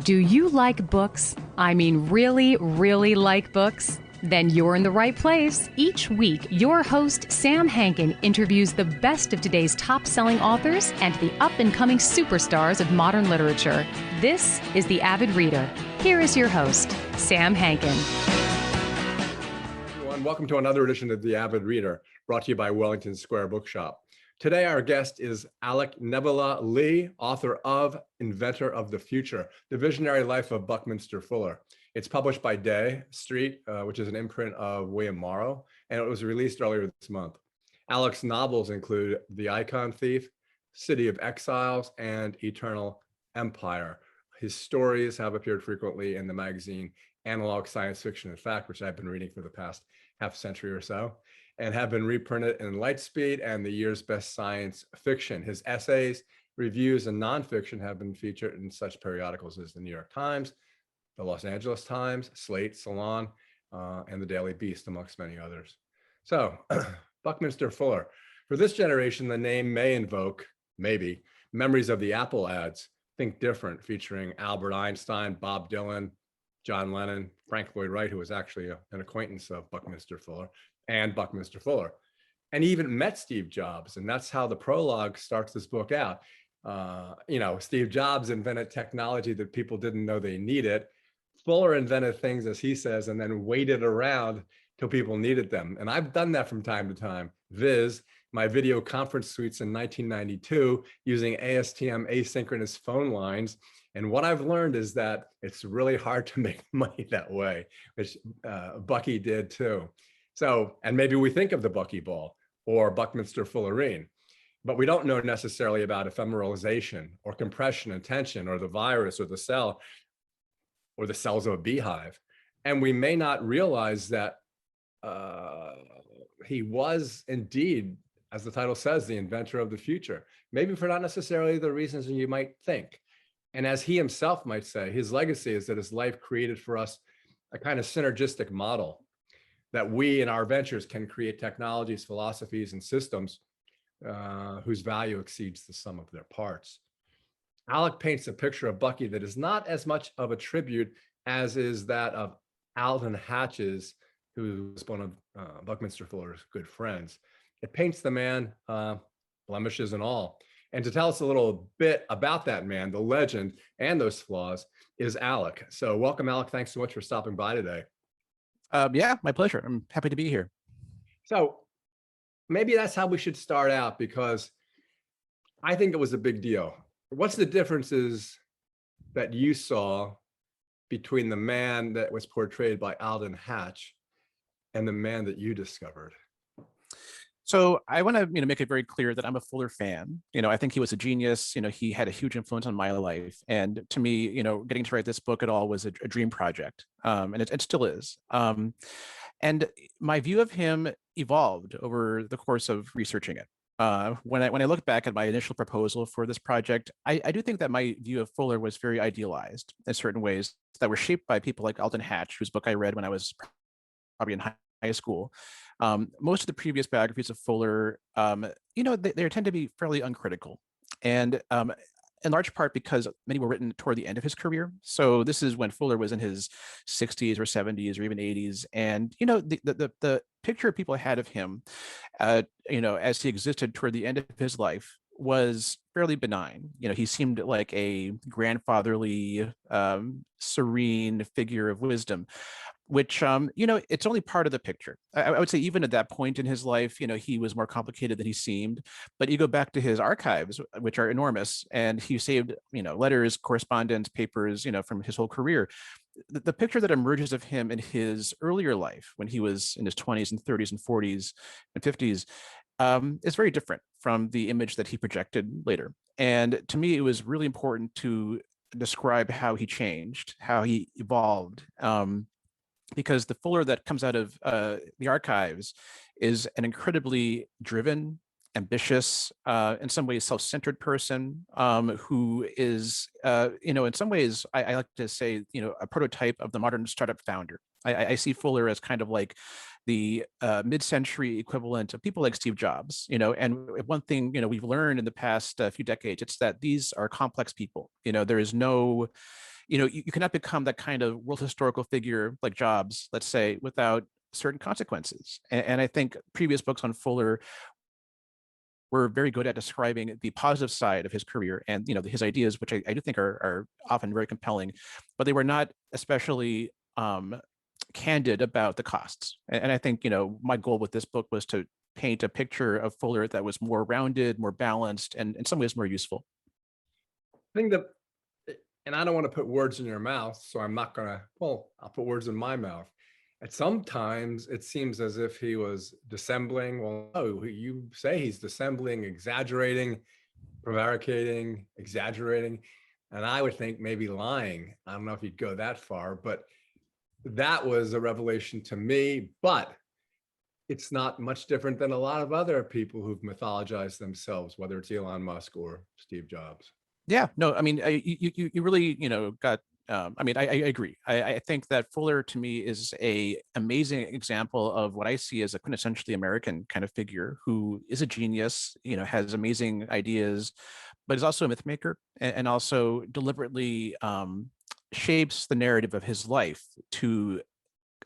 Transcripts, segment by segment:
Do you like books? I mean, really, really like books? Then you're in the right place. Each week, your host, Sam Hankin, interviews the best of today's top-selling authors and the up-and-coming superstars of modern literature. This is The Avid Reader. Here is your host, Sam Hankin. Everyone, welcome to another edition of The Avid Reader, brought to you by Wellington Square Bookshop. Today, our guest is Alec NevalaLee, author of Inventor of the Future, The Visionary Life of Buckminster Fuller. It's published by Day Street, which is an imprint of William Morrow, and it was released earlier this month. Alec's novels include The Icon Thief, City of Exiles, and Eternal Empire. His stories have appeared frequently in the magazine Analog Science Fiction and Fact, which I've been reading for the past half century or so, and have been reprinted in Lightspeed and the year's best science fiction. His essays, reviews, and nonfiction have been featured in such periodicals as the New York Times, the Los Angeles Times, Slate, Salon, and the Daily Beast, amongst many others. So, Buckminster Fuller. For this generation, the name may invoke, maybe, memories of the Apple ads, Think Different, featuring Albert Einstein, Bob Dylan, John Lennon, Frank Lloyd Wright, who was actually an acquaintance of Buckminster Fuller, and Buckminster Fuller, and even met Steve Jobs. And that's how the prologue starts this book out. Steve Jobs invented technology that people didn't know they needed. Fuller invented things, as he says, and then waited around till people needed them. And I've done that from time to time. Viz, my video conference suites in 1992 using ASTM asynchronous phone lines. And what I've learned is that it's really hard to make money that way, which Bucky did too. So, and maybe we think of the buckyball or Buckminster Fullerene, but we don't know necessarily about ephemeralization or compression and tension or the virus or the cell or the cells of a beehive. And we may not realize that he was indeed, as the title says, the inventor of the future, maybe for not necessarily the reasons you might think. And as he himself might say, his legacy is that his life created for us a kind of synergistic model that we in our ventures can create technologies, philosophies, and systems whose value exceeds the sum of their parts. Alec paints a picture of Bucky that is not as much of a tribute as is that of Alden Hatch's, who was one of Buckminster Fuller's good friends. It paints the man, blemishes and all. And to tell us a little bit about that man, the legend, and those flaws is Alec. So welcome, Alec. Thanks so much for stopping by today. Yeah, my pleasure. I'm happy to be here. So maybe that's how we should start out, because I think it was a big deal. What's the differences that you saw between the man that was portrayed by Alden Hatch and the man that you discovered? So I want to, make it very clear that I'm a Fuller fan. I think he was a genius. He had a huge influence on my life. And to me, getting to write this book at all was a dream project. And it still is. And my view of him evolved over the course of researching it. When I look back at my initial proposal for this project, I do think that my view of Fuller was very idealized in certain ways that were shaped by people like Alden Hatch, whose book I read when I was probably in high school. Most of the previous biographies of Fuller, they tend to be fairly uncritical, and in large part because many were written toward the end of his career. So this is when Fuller was in his 60s or 70s or even 80s, and the picture people had of him, as he existed toward the end of his life was fairly benign. He seemed like a grandfatherly, serene figure of wisdom, which, it's only part of the picture. I would say even at that point in his life, he was more complicated than he seemed. But you go back to his archives, which are enormous, and he saved, letters, correspondence, papers, from his whole career. The picture that emerges of him in his earlier life, when he was in his 20s and 30s and 40s and 50s, is very different from the image that he projected later. And to me, it was really important to describe how he changed, how he evolved. Because the Fuller that comes out of the archives is an incredibly driven, ambitious, in some ways self-centered person who is, in some ways, I like to say, a prototype of the modern startup founder. I see Fuller as kind of like the mid-century equivalent of people like Steve Jobs, and one thing, we've learned in the past few decades, it's that these are complex people. There is no you cannot become that kind of world historical figure like Jobs, let's say, without certain consequences. And I think previous books on Fuller were very good at describing the positive side of his career and his ideas, which I do think are often very compelling, but they were not especially candid about the costs. And I think my goal with this book was to paint a picture of Fuller that was more rounded, more balanced, and in some ways more useful. I think that, and I don't want to put words in your mouth, so I'm not gonna, well, I'll put words in my mouth. At sometimes it seems as if he was dissembling. Well, no, you say he's dissembling, exaggerating, prevaricating, exaggerating, and I would think maybe lying. I don't know if you'd go that far, but that was a revelation to me. But it's not much different than a lot of other people who've mythologized themselves, whether it's Elon Musk or Steve Jobs. Yeah, no, I mean, you really, got. I mean, I agree. I think that Fuller to me is a amazing example of what I see as a quintessentially American kind of figure who is a genius, has amazing ideas, but is also a myth maker and also deliberately shapes the narrative of his life to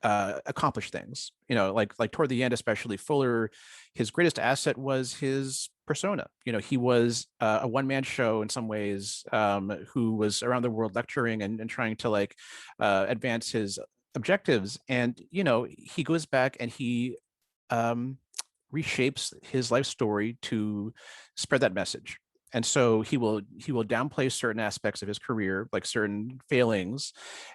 accomplish things. Like toward the end, especially Fuller, his greatest asset was his persona. He was a one-man show in some ways, who was around the world lecturing and trying to advance his objectives. And he goes back and he reshapes his life story to spread that message. And so he will downplay certain aspects of his career, like certain failings,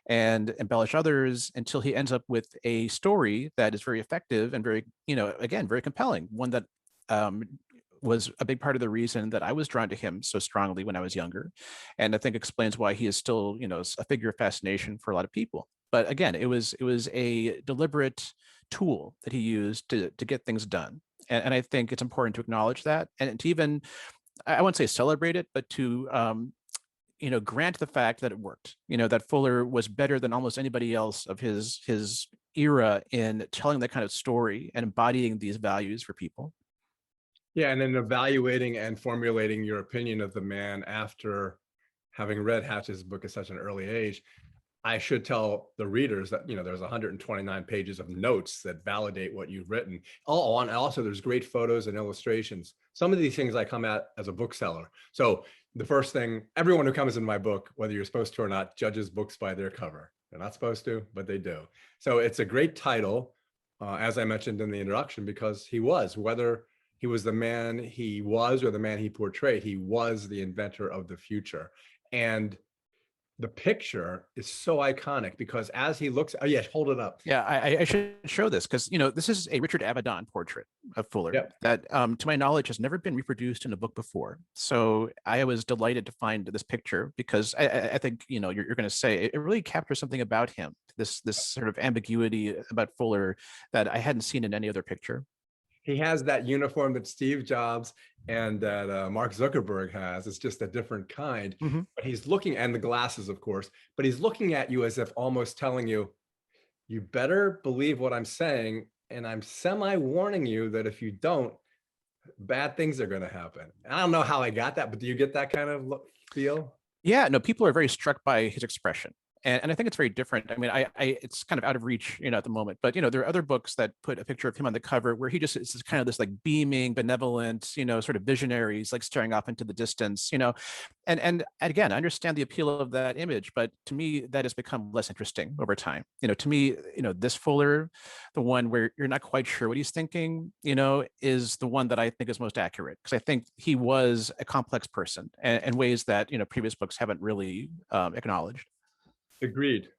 and embellish others until he ends up with a story that is very effective and very, again, very compelling. One that was a big part of the reason that I was drawn to him so strongly when I was younger, and I think explains why he is still, a figure of fascination for a lot of people. But again, it was a deliberate tool that he used to get things done, and I think it's important to acknowledge that, and to even, I wouldn't say celebrate it, but to grant the fact that it worked. That Fuller was better than almost anybody else of his era in telling that kind of story and embodying these values for people. Yeah, and then evaluating and formulating your opinion of the man after having read Hatch's book at such an early age. I should tell the readers that there's 129 pages of notes that validate what you've written. Oh, and also there's great photos and illustrations. Some of these things I come at as a bookseller. So the first thing, everyone who comes in my book, whether you're supposed to or not, judges books by their cover. They're not supposed to, but they do. So it's a great title, as I mentioned in the introduction, because he was, whether he was the man he was or the man he portrayed, he was the inventor of the future. And the picture is so iconic because as he looks, oh yeah, hold it up. Yeah, I should show this because this is a Richard Avedon portrait of Fuller. Yep. That, to my knowledge, has never been reproduced in a book before. So I was delighted to find this picture because I think you're going to say it really captures something about him. This sort of ambiguity about Fuller that I hadn't seen in any other picture. He has that uniform that Steve Jobs and that Mark Zuckerberg has. It's just a different kind. Mm-hmm. But he's looking, and the glasses, of course, but he's looking at you as if almost telling you, you better believe what I'm saying. And I'm semi-warning you that if you don't, bad things are going to happen. I don't know how I got that, but do you get that kind of feel? Yeah, no, people are very struck by his expression. And I think it's very different. I mean, it's kind of out of reach, at the moment. But there are other books that put a picture of him on the cover where he just is kind of this beaming, benevolent, sort of visionary. He's staring off into the distance, And again, I understand the appeal of that image, but to me, that has become less interesting over time. To me, this Fuller, the one where you're not quite sure what he's thinking, is the one that I think is most accurate because I think he was a complex person in ways that previous books haven't really acknowledged. Agreed.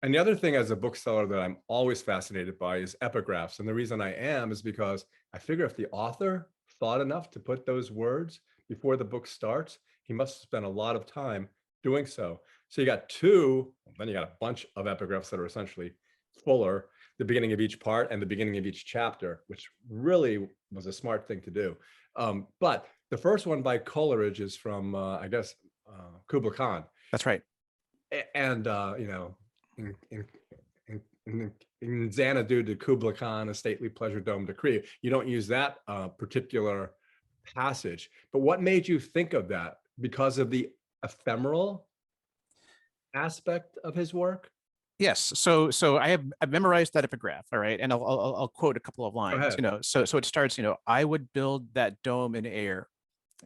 And the other thing as a bookseller that I'm always fascinated by is epigraphs. And the reason I am is because I figure if the author thought enough to put those words before the book starts, he must have spent a lot of time doing so. So you got two, then you got a bunch of epigraphs that are essentially Fuller, the beginning of each part and the beginning of each chapter, which really was a smart thing to do. But the first one by Coleridge is from, I guess, Kubla Khan. That's right. And in Xanadu to Kubla Khan, a stately pleasure dome decree, you don't use that particular passage. But what made you think of that? Because of the ephemeral aspect of his work? Yes. So I've memorized that epigraph. All right. And I'll quote a couple of Go lines, ahead. so it starts, I would build that dome in air,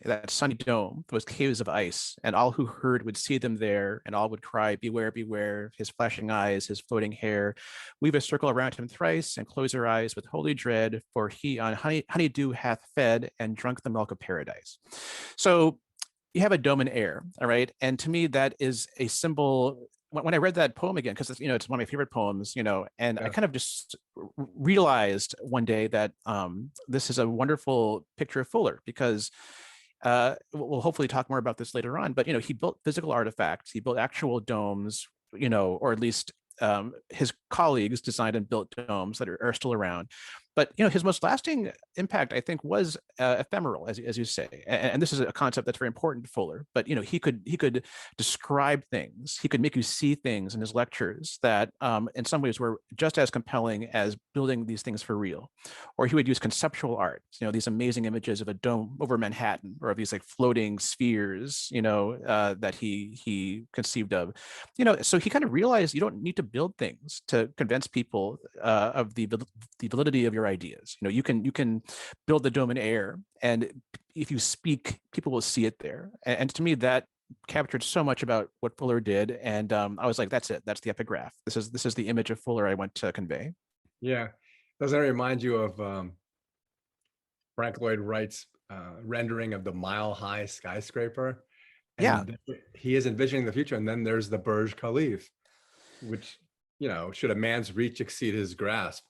that sunny dome, those caves of ice, and all who heard would see them there, and all would cry, beware, beware, his flashing eyes, his floating hair. Weave a circle around him thrice, and close your eyes with holy dread, for he on honeydew hath fed and drunk the milk of paradise. So you have a dome in air, all right? And to me, that is a symbol. When I read that poem again, because it's one of my favorite poems, and I Yeah. kind of just realized one day that this is a wonderful picture of Fuller, because we'll hopefully talk more about this later on, but he built physical artifacts, he built actual domes, or at least his colleagues designed and built domes that are still around. But his most lasting impact, I think, was ephemeral, as you say, and this is a concept that's very important to Fuller. But he could describe things, he could make you see things in his lectures that, in some ways, were just as compelling as building these things for real. Or he would use conceptual art, these amazing images of a dome over Manhattan, or of these like floating spheres, that he conceived of. So he kind of realized you don't need to build things to convince people of the validity of your ideas. You can build the dome in air, and if you speak, people will see it there. And to me, that captured so much about what Fuller did. And I was like, that's it. That's the epigraph. This is the image of Fuller I want to convey. Yeah. Doesn't it remind you of Frank Lloyd Wright's rendering of the Mile High skyscraper? Yeah. And he is envisioning the future. And then there's the Burj Khalifa, which, should a man's reach exceed his grasp?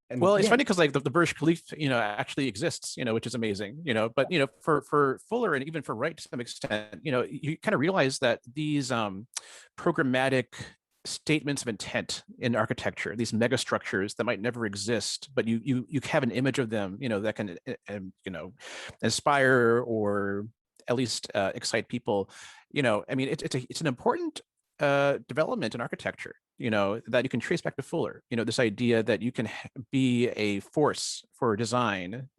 And Well, it's yeah, funny because like the Burj Khalifa, actually exists, which is amazing, but for Fuller and even for Wright to some extent, you kind of realize that these programmatic statements of intent in architecture, these mega structures that might never exist, but you have an image of them, that can inspire or at least excite people. I mean, it's an important development in architecture, that you can trace back to Fuller, this idea that you can be a force for design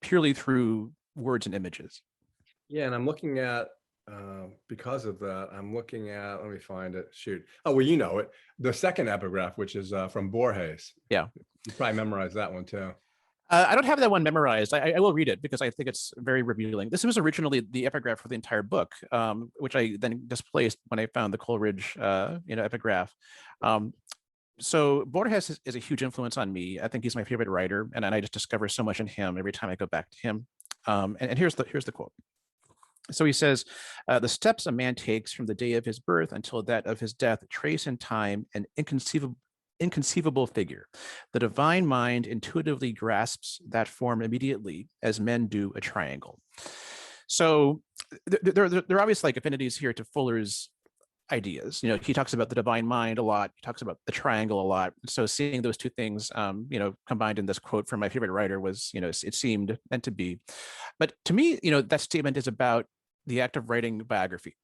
purely through words and images. yeah. And I'm looking at, because of that, I'm looking at, let me find it. Shoot. Oh, well, it. The second epigraph, which is from Borges. Yeah. You probably memorized that one too. I don't have that one memorized. I will read it because I think it's very revealing. This was originally the epigraph for the entire book, which I then displaced when I found the Coleridge, epigraph. So Borges is a huge influence on me. I think he's my favorite writer, and I just discover so much in him every time I go back to him. And here's the quote. So he says, the steps a man takes from the day of his birth until that of his death trace in time an inconceivable figure. The divine mind intuitively grasps that form immediately, as men do a triangle. So there are obvious like affinities here to Fuller's ideas. He talks about the divine mind a lot. He talks about the triangle a lot. So seeing those two things, combined in this quote from my favorite writer was, it seemed meant to be. But to me, that statement is about the act of writing biography.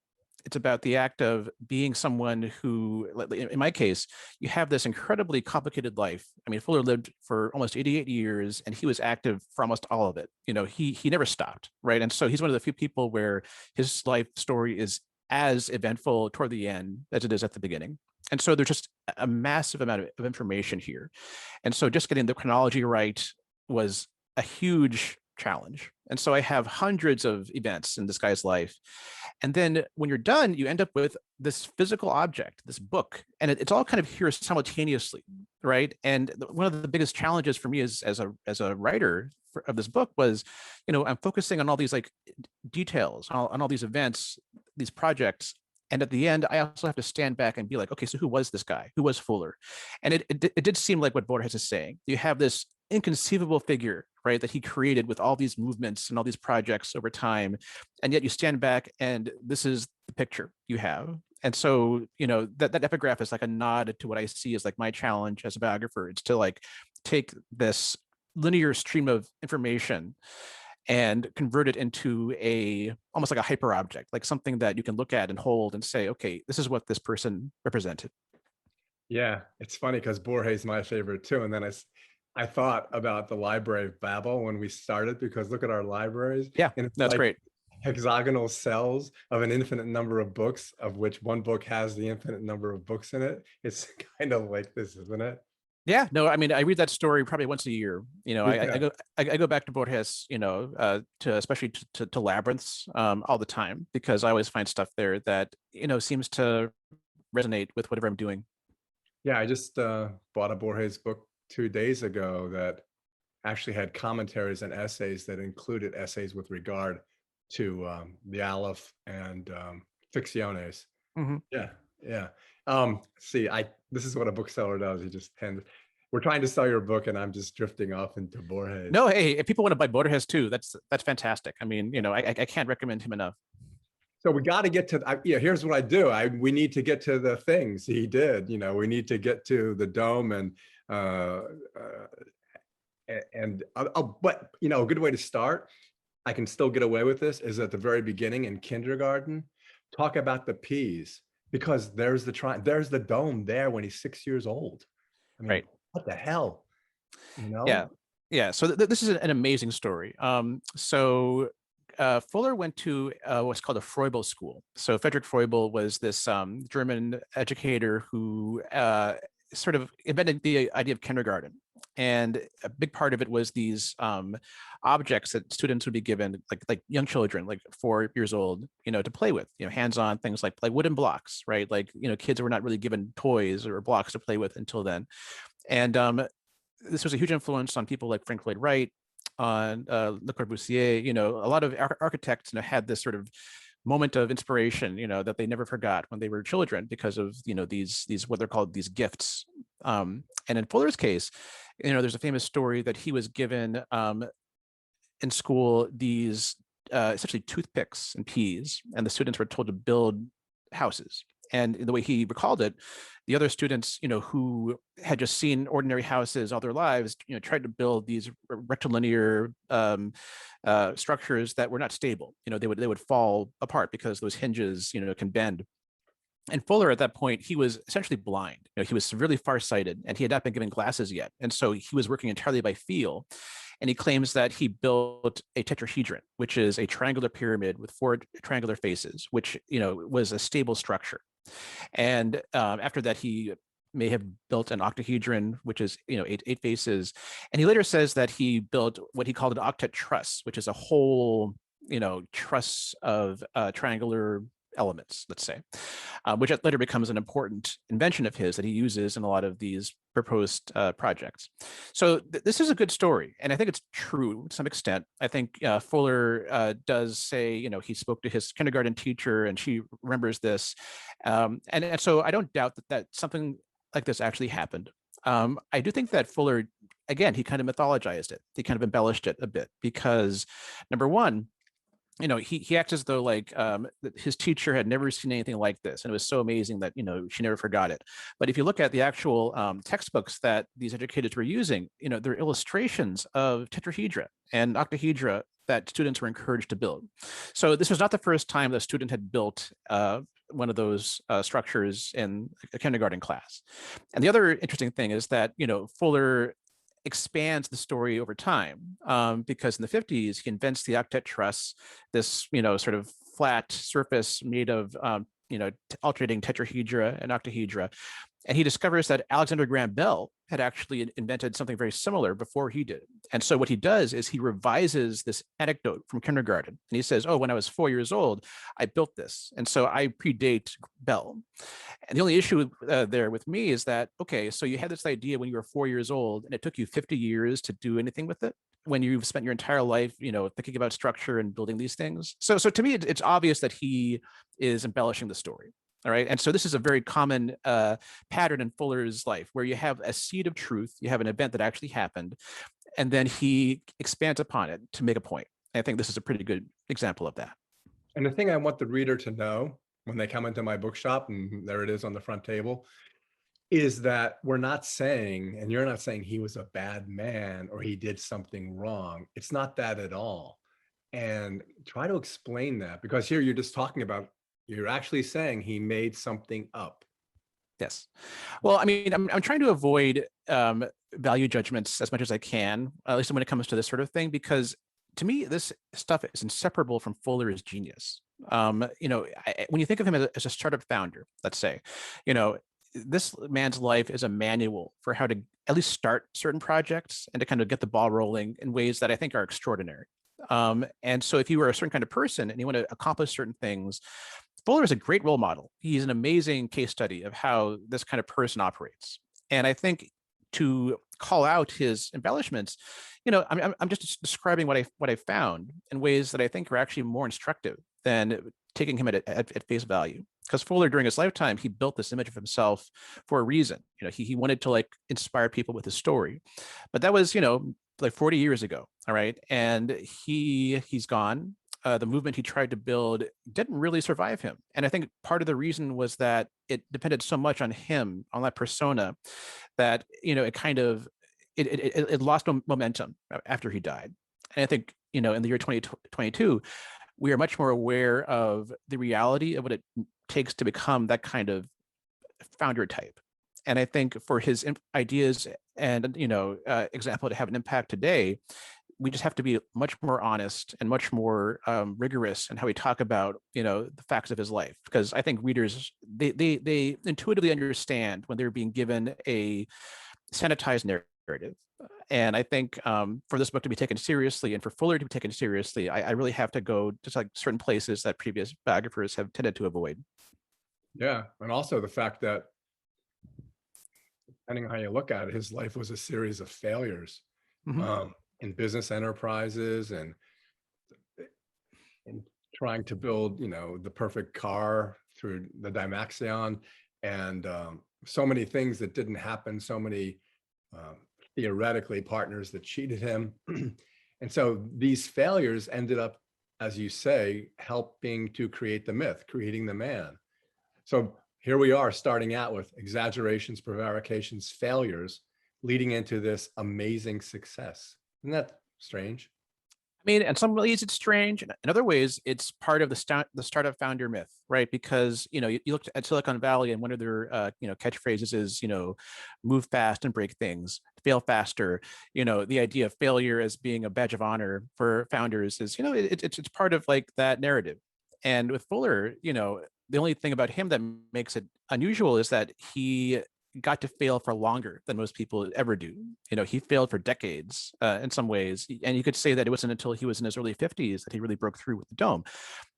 It's about the act of being someone who, in my case, you have this incredibly complicated life. I mean, Fuller lived for almost 88 years, and he was active for almost all of it. He never stopped, right? And so he's one of the few people where his life story is as eventful toward the end as it is at the beginning. And so there's just a massive amount of information here. And so just getting the chronology right was a huge challenge. And so I have hundreds of events in this guy's life. And then when you're done, you end up with this physical object, this book, and it's all kind of here simultaneously, right? And one of the biggest challenges for me as a writer of this book was, I'm focusing on all these like details, on all these events, these projects. And at the end, I also have to stand back and be like, okay, so who was this guy? Who was Fuller? And it did seem like what Borges is saying. You have this inconceivable figure, right, that he created with all these movements and all these projects over time. And yet you stand back and this is the picture you have. And so, that epigraph is like a nod to what I see as like my challenge as a biographer. It's to like take this linear stream of information and convert it into almost like a hyper object, like something that you can look at and hold and say, okay, this is what this person represented. Yeah, it's funny because Borges is my favorite too. And then I thought about the Library of Babel when we started, because look at our libraries. Yeah, And it's that's like, great. hexagonal cells of an infinite number of books, of which one book has the infinite number of books in it. It's kind of like this, isn't it? Yeah, no, I mean, I read that story probably once a year. Yeah. I go back to Borges, to especially to Labyrinths all the time, because I always find stuff there that seems to resonate with whatever I'm doing. Yeah, I just bought a Borges book 2 days ago that actually had commentaries and essays that included essays with regard to the Aleph and ficciones. Mhm. Yeah, yeah. See, this is what a bookseller does. He just tends. We're trying to sell your book, and I'm just drifting off into Borges. No, hey, if people want to buy Borges too, that's fantastic. I mean, I can't recommend him enough. So we got to get to. Yeah, here's what I do. We need to get to the things he did. We need to get to the dome and. But a good way to start, I can still get away with this, is at the very beginning in kindergarten, talk about the peas, because there's the dome there when he's 6 years old. I mean, Right. what the hell, Yeah. So this is an amazing story. So Fuller went to what's called a Froebel school. So Frederick Froebel was this German educator who sort of invented the idea of kindergarten. And a big part of it was these objects that students would be given, like young children, like 4 years old, to play with, hands-on things like wooden blocks, right? Like, kids were not really given toys or blocks to play with until then. And this was a huge influence on people like Frank Lloyd Wright, on Le Corbusier. A lot of architects had this sort of moment of inspiration, that they never forgot when they were children, because of these what they're called, these gifts. And in Fuller's case, there's a famous story that he was given in school these essentially toothpicks and peas, and the students were told to build houses. And the way he recalled it, the other students, who had just seen ordinary houses all their lives, tried to build these rectilinear structures that were not stable. They would fall apart because those hinges, can bend. And Fuller, at that point, he was essentially blind. He was severely farsighted, and he had not been given glasses yet. And so he was working entirely by feel. And he claims that he built a tetrahedron, which is a triangular pyramid with 4 triangular faces, which was a stable structure. And after that, he may have built an octahedron, which is eight faces. And he later says that he built what he called an octet truss, which is a whole truss of triangular elements, let's say, which later becomes an important invention of his that he uses in a lot of these proposed projects. So this is a good story, and I think it's true to some extent. I think Fuller does say, he spoke to his kindergarten teacher, and she remembers this, and so I don't doubt that something like this actually happened. I do think that Fuller, again, he kind of mythologized it. He kind of embellished it a bit, because number one, he acts as though like his teacher had never seen anything like this, and it was so amazing that she never forgot it. But if you look at the actual textbooks that these educators were using, they're illustrations of tetrahedra and octahedra that students were encouraged to build. So this was not the first time that a student had built one of those structures in a kindergarten class. And the other interesting thing is that Fuller expands the story over time, because in the 50s he invents the octet truss, this sort of flat surface made of alternating tetrahedra and octahedra. And he discovers that Alexander Graham Bell had actually invented something very similar before he did. And so what he does is he revises this anecdote from kindergarten. And he says, oh, when I was 4 years old, I built this. And so I predate Bell. And the only issue there with me is that, okay, so you had this idea when you were 4 years old, and it took you 50 years to do anything with it, when you've spent your entire life, thinking about structure and building these things. So to me, it's obvious that he is embellishing the story. All right. And so this is a very common pattern in Fuller's life, where you have a seed of truth, you have an event that actually happened, and then he expands upon it to make a point. And I think this is a pretty good example of that. And the thing I want the reader to know when they come into my bookshop, and there it is on the front table, is that we're not saying, and you're not saying he was a bad man or he did something wrong. It's not that at all. And try to explain that, because here you're just talking about, you're actually saying he made something up. Yes. Well, I mean, I'm trying to avoid value judgments as much as I can, at least when it comes to this sort of thing, because to me, this stuff is inseparable from Fuller's genius. When you think of him as a startup founder, let's say, you know, this man's life is a manual for how to at least start certain projects and to kind of get the ball rolling in ways that I think are extraordinary. And so if you were a certain kind of person and you want to accomplish certain things, Fuller is a great role model. He's an amazing case study of how this kind of person operates. And I think to call out his embellishments, I'm just describing what I found in ways that I think are actually more instructive than taking him at face value. Because Fuller, during his lifetime, he built this image of himself for a reason. He wanted to like inspire people with his story, but that was like 40 years ago. All right, and he's gone. The movement he tried to build didn't really survive him. And I think part of the reason was that it depended so much on him, on that persona, that, it kind of, it lost momentum after he died. And I think, in the year 2022, we are much more aware of the reality of what it takes to become that kind of founder type. And I think for his ideas and, example to have an impact today, we just have to be much more honest and much more rigorous in how we talk about, the facts of his life. Because I think readers, they intuitively understand when they're being given a sanitized narrative. And I think for this book to be taken seriously and for Fuller to be taken seriously, I really have to go to like certain places that previous biographers have tended to avoid. Yeah, and also the fact that, depending on how you look at it, his life was a series of failures. Mm-hmm. In business enterprises and trying to build, the perfect car through the Dymaxion, and so many things that didn't happen, so many theoretically partners that cheated him. And so these failures ended up, as you say, helping to create the myth, creating the man. So here we are starting out with exaggerations, prevarications, failures, leading into this amazing success. Isn't that strange? I mean, in some ways it's strange. In other ways, it's part of the startup founder myth, right? Because, you look at Silicon Valley and one of their, catchphrases is, move fast and break things, fail faster. The idea of failure as being a badge of honor for founders is, it's part of like that narrative. And with Fuller, the only thing about him that makes it unusual is that he got to fail for longer than most people ever do. He failed for decades in some ways. And you could say that it wasn't until he was in his early 50s that he really broke through with the dome.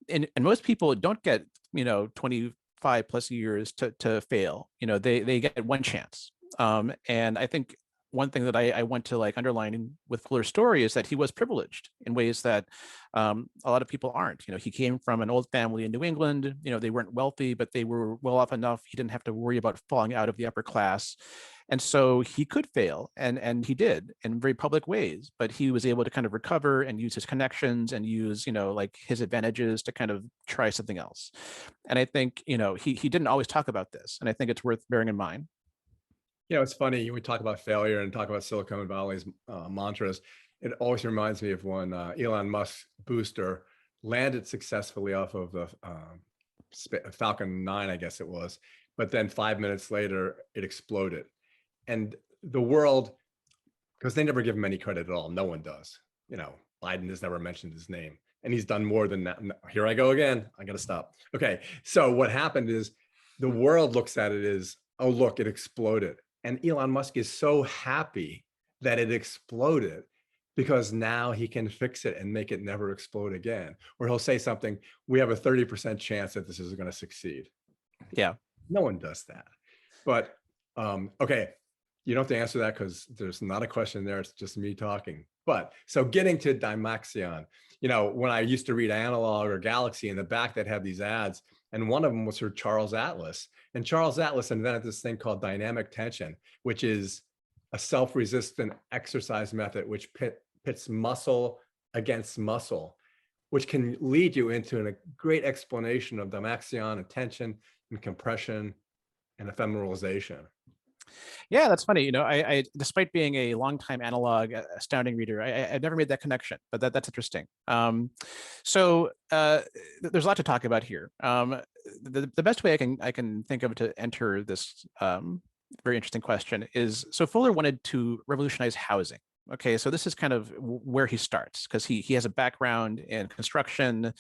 And most people don't get, 25 plus years to fail. They get one chance. And I think one thing that I want to like underline with Fuller's story is that he was privileged in ways that a lot of people aren't. He came from an old family in New England. They weren't wealthy, but they were well off enough. He didn't have to worry about falling out of the upper class. And so he could fail, and he did in very public ways, but he was able to kind of recover and use his connections and use, like his advantages to kind of try something else. And I think, he didn't always talk about this, and I think it's worth bearing in mind. It's funny, we talk about failure and talk about Silicon Valley's mantras. It always reminds me of when Elon Musk's booster landed successfully off of the Falcon 9, I guess it was. But then 5 minutes later, it exploded. And the world, because they never give him any credit at all. No one does. Biden has never mentioned his name. And he's done more than that. Here I go again. I got to stop. Okay. So what happened is the world looks at it as, oh, look, it exploded. And Elon Musk is so happy that it exploded because now he can fix it and make it never explode again. Or he'll say something, we have a 30% chance that this is going to succeed. Yeah. No one does that. But, okay, you don't have to answer that because there's not a question there. It's just me talking. But so getting to Dymaxion, when I used to read Analog or Galaxy, in the back that had these ads, and one of them was for Charles Atlas. And Charles Atlas invented this thing called dynamic tension, which is a self-resistant exercise method which pits muscle against muscle, which can lead you into a great explanation of Dymaxion and tension and compression and ephemeralization. Yeah, that's funny. I despite being a longtime Analog astounding reader, I've never made that connection, but that's interesting. So there's a lot to talk about here. The best way I can think of to enter this very interesting question is, so Fuller wanted to revolutionize housing. Okay, so this is kind of where he starts, because he has a background in construction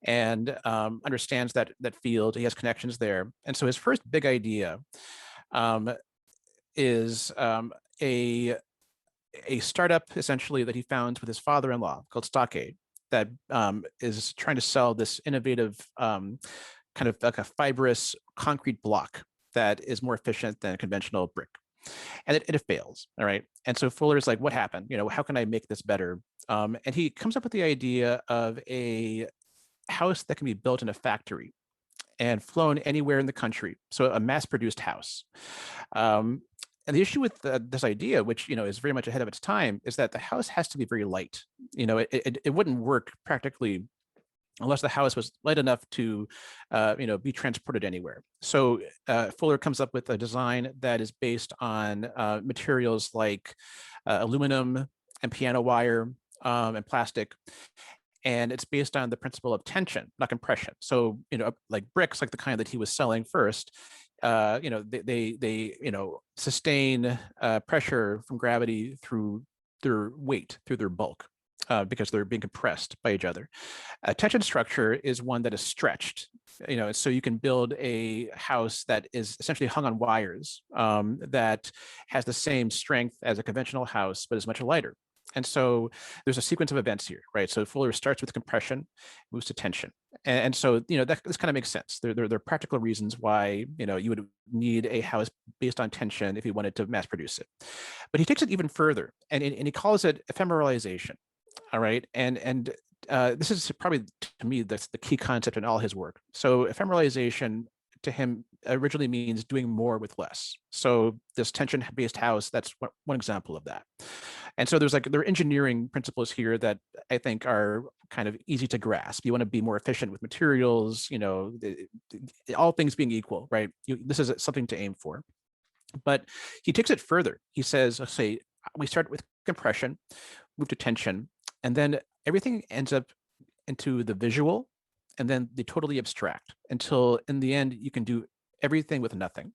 and understands that field. He has connections there, and so his first big idea um, is a startup essentially that he founds with his father-in-law called Stockade that is trying to sell this innovative kind of like a fibrous concrete block that is more efficient than conventional brick. And it fails. All right. And so Fuller's like, what happened? How can I make this better? And he comes up with the idea of a house that can be built in a factory and flown anywhere in the country. So a mass-produced house. And the issue with this idea, which is very much ahead of its time, is that the house has to be very light. It wouldn't work practically unless the house was light enough to be transported anywhere. So Fuller comes up with a design that is based on materials like aluminum and piano wire and plastic. And it's based on the principle of tension, not compression. So, like bricks, like the kind that he was selling first, they sustain pressure from gravity through their weight, through their bulk. Because they're being compressed by each other. A tension structure is one that is stretched, so you can build a house that is essentially hung on wires that has the same strength as a conventional house, but is much lighter. And so there's a sequence of events here, right? So Fuller starts with compression, moves to tension. And so, this kind of makes sense. There are practical reasons why, you would need a house based on tension if you wanted to mass produce it. But he takes it even further, and he calls it ephemeralization. All right. And this is probably, to me, that's the key concept in all his work. So ephemeralization to him originally means doing more with less. So this tension-based house, that's one example of that. And so there are engineering principles here that I think are kind of easy to grasp. You want to be more efficient with materials, all things being equal, right? This is something to aim for. But he takes it further. He says, say, we start with compression, move to tension, and then everything ends up into the visual, and then they totally abstract until in the end, you can do everything with nothing.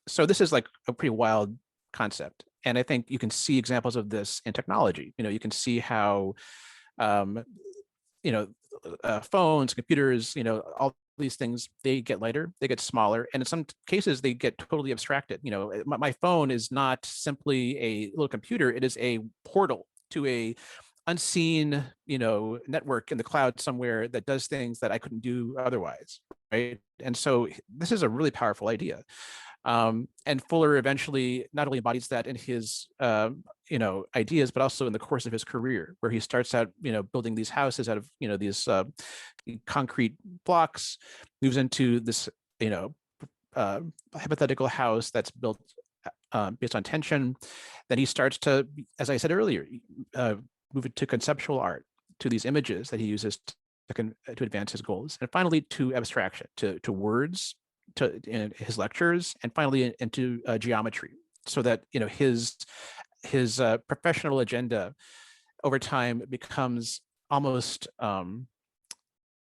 So this is like a pretty wild concept. And I think you can see examples of this in technology. You can see how, phones, computers, all these things, they get lighter, they get smaller, and in some cases they get totally abstracted. My phone is not simply a little computer, it is a portal to a unseen network in the cloud somewhere that does things that I couldn't do otherwise, right? And so this is a really powerful idea. And Fuller eventually not only embodies that in his ideas, but also in the course of his career, where he starts out building these houses out of these concrete blocks, moves into this hypothetical house that's built based on tension. Then he starts to, as I said earlier, move it to conceptual art, to these images that he uses to advance his goals, and finally to abstraction, to words, in his lectures, and finally into geometry, so that his professional agenda over time becomes almost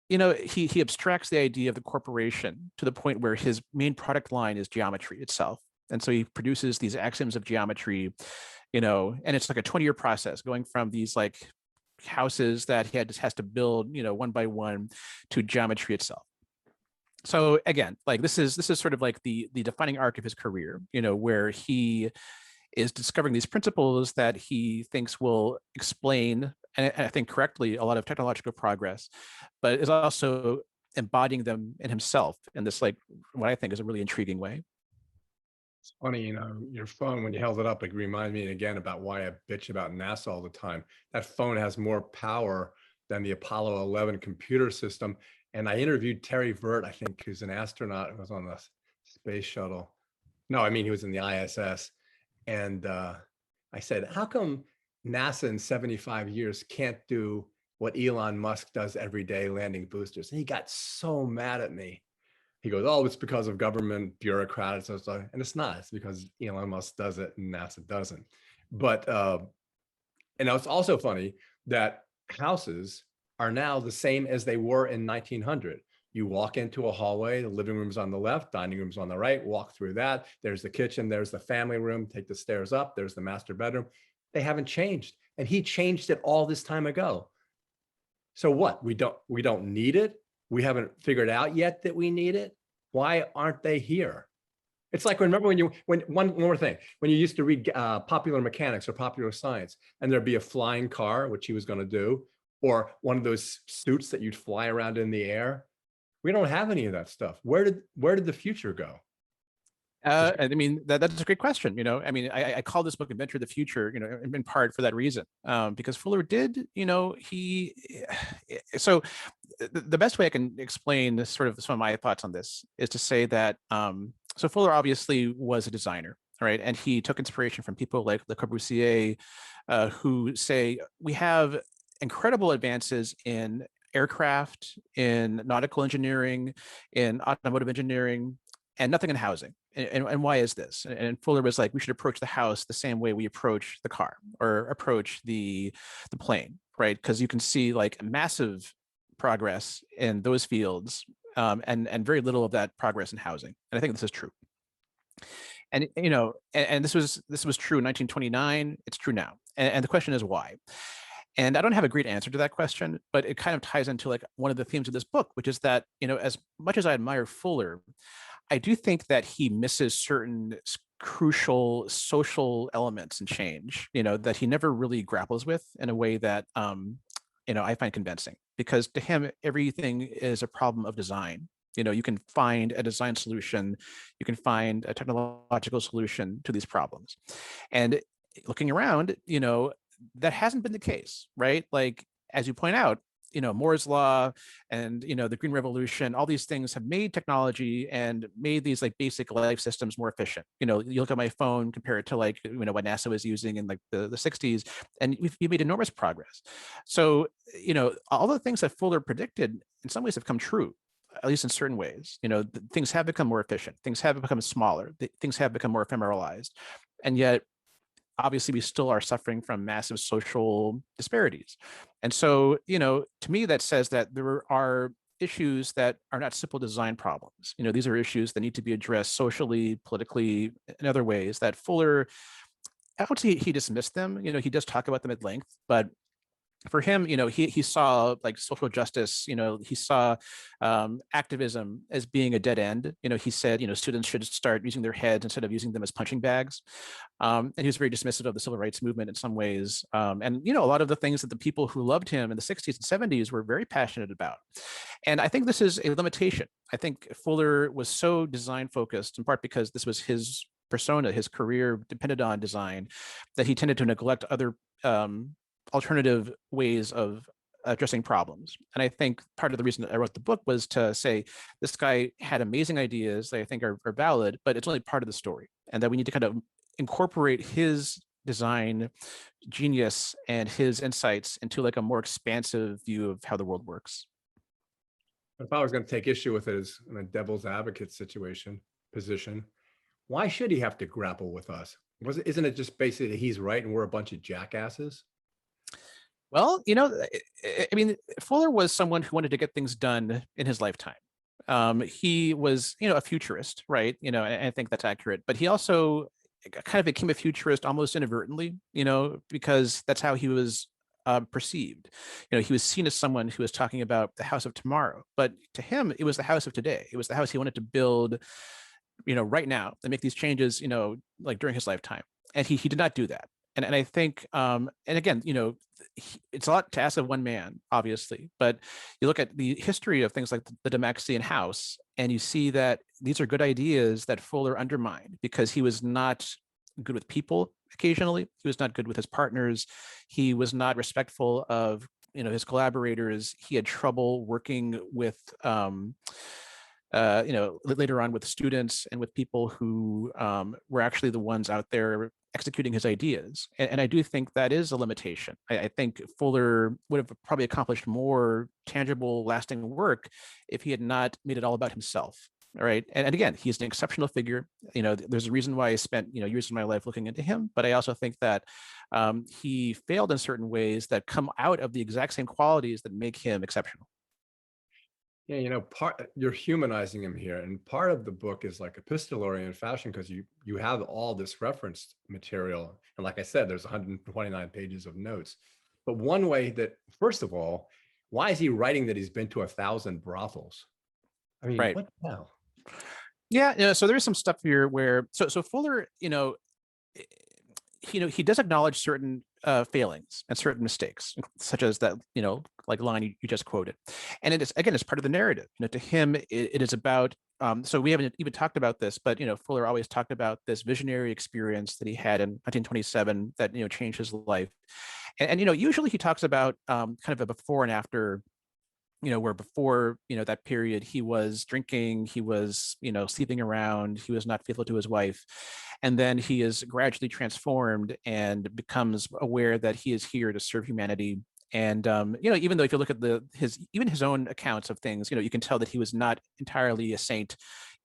he abstracts the idea of the corporation to the point where his main product line is geometry itself. And so he produces these axioms of geometry, and it's like a 20-year process going from these like houses that he has to build, one by one, to geometry itself. So again, like this is sort of like the defining arc of his career, where he is discovering these principles that he thinks will explain, and I think correctly, a lot of technological progress, but is also embodying them in himself in this, like, what I think is a really intriguing way. It's funny, your phone, when you held it up, it reminded me again about why I bitch about NASA all the time. That phone has more power than the Apollo 11 computer system. And I interviewed Terry Vert, I think, who's an astronaut who was on the space shuttle. No, I mean, he was in the ISS. And I said, how come NASA in 75 years can't do what Elon Musk does every day, landing boosters? And he got so mad at me. He goes, oh, it's because of government bureaucrats and stuff. And it's not. It's because Elon Musk does it and NASA doesn't. But, and it's also funny that houses are now the same as they were in 1900. You walk into a hallway, the living room's on the left, dining room's on the right, walk through that. There's the kitchen, there's the family room, take the stairs up, there's the master bedroom. They haven't changed. And he changed it all this time ago. So what? We don't need it. We haven't figured out yet that we need it. Why aren't they here? It's like, remember when one more thing, when you used to read popular mechanics or popular science, and there'd be a flying car, which he was going to do, or one of those suits that you'd fly around in the air. We don't have any of that stuff. Where did the future go? I mean, that's a great question. You know, I mean, I call this book Inventor of the Future, you know, in part for that reason, because Fuller did, you know, so the best way I can explain this, sort of some of my thoughts on this, is to say that, so Fuller obviously was a designer, right? And he took inspiration from people like Le Corbusier, who say, we have incredible advances in aircraft, in nautical engineering, in automotive engineering, and nothing in housing. And why is this? And Fuller was like, we should approach the house the same way we approach the car or approach the plane, right? Because you can see like massive progress in those fields, and very little of that progress in housing. And I think this is true. And you know, and this was true in 1929. It's true now. And the question is why? And I don't have a great answer to that question, but it kind of ties into like one of the themes of this book, which is that, you know, as much as I admire Fuller, I do think that he misses certain crucial social elements and change, you know, that he never really grapples with in a way that, you know, I find convincing. Because to him, everything is a problem of design. You know, you can find a design solution, you can find a technological solution to these problems. And looking around, you know, that hasn't been the case, right? Like, as you point out, you know, Moore's law and, you know, the Green Revolution, all these things have made technology and made these like basic life systems more efficient. You know, you look at my phone, compare it to like, you know, what NASA was using in like the 60s, and we've made enormous progress. So, you know, all the things that Fuller predicted in some ways have come true, at least in certain ways. You know, things have become more efficient, things have become smaller, things have become more ephemeralized. And yet, obviously we still are suffering from massive social disparities. And so, you know, to me, that says that there are issues that are not simple design problems. You know, these are issues that need to be addressed socially, politically, in other ways that Fuller, I would say he dismissed them. You know, he does talk about them at length, but for him, you know, he saw like social justice, you know, he saw activism as being a dead end. You know, he said, you know, students should start using their heads instead of using them as punching bags. And he was very dismissive of the civil rights movement in some ways. And, you know, a lot of the things that the people who loved him in the 60s and 70s were very passionate about. And I think this is a limitation. I think Fuller was so design focused, in part because this was his persona, his career depended on design, that he tended to neglect other alternative ways of addressing problems. And I think part of the reason that I wrote the book was to say, this guy had amazing ideas that I think are valid, but it's only part of the story. And that we need to kind of incorporate his design genius and his insights into like a more expansive view of how the world works. If I was going to take issue with it as in a devil's advocate position, why should he have to grapple with us? Isn't it just basically that he's right and we're a bunch of jackasses? Well, you know, I mean, Fuller was someone who wanted to get things done in his lifetime. He was, you know, a futurist, right? You know, and I think that's accurate. But he also kind of became a futurist almost inadvertently, you know, because that's how he was perceived. You know, he was seen as someone who was talking about the house of tomorrow, but to him, it was the house of today. It was the house he wanted to build, you know, right now and make these changes, you know, like during his lifetime. And he did not do that. And I think, and again, you know, it's a lot to ask of one man, obviously, but you look at the history of things like the Dymaxion house, and you see that these are good ideas that Fuller undermined because he was not good with people occasionally. He was not good with his partners. He was not respectful of, you know, his collaborators. He had trouble working with, you know, later on with students and with people who were actually the ones out there executing his ideas. And I do think that is a limitation. I think Fuller would have probably accomplished more tangible, lasting work if he had not made it all about himself. All right. And again, he's an exceptional figure. You know, there's a reason why I spent, you know, years of my life looking into him. But I also think that he failed in certain ways that come out of the exact same qualities that make him exceptional. Yeah, you're humanizing him here, and part of the book is like epistolary in fashion because you have all this reference material, and like I said, there's 129 pages of notes. But one way that, first of all, why is he writing that he's been to 1,000 brothels? I mean, Right. what the hell? Yeah. So there's some stuff here where so Fuller, he does acknowledge certain failings and certain mistakes, such as that, like line you just quoted. And it is, again, it's part of the narrative. To him, it is about, so we haven't even talked about this, but, Fuller always talked about this visionary experience that he had in 1927 that, changed his life. And usually he talks about kind of a before and after, where before, that period, he was drinking, he was, sleeping around, he was not faithful to his wife. And then he is gradually transformed and becomes aware that he is here to serve humanity. And, even though if you look at his own accounts of things, you can tell that he was not entirely a saint,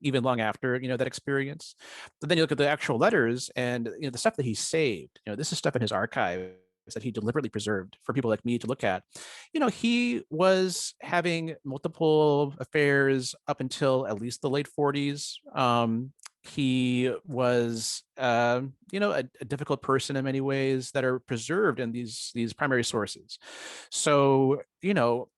even long after, that experience. But then you look at the actual letters and, the stuff that he saved, this is stuff in his archive that he deliberately preserved for people like me to look at. He was having multiple affairs up until at least the late 40s. He was, a difficult person in many ways that are preserved in these primary sources. So,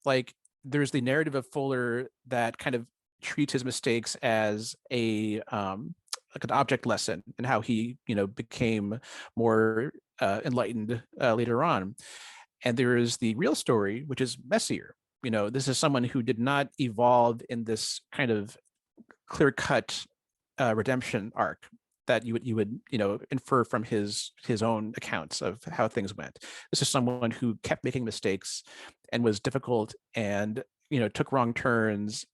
like there's the narrative of Fuller that kind of treats his mistakes as like an object lesson and how he, became more enlightened later on. And there is the real story, which is messier. This is someone who did not evolve in this kind of clear-cut redemption arc that you would infer from his own accounts of how things went. This is someone who kept making mistakes and was difficult and took wrong turns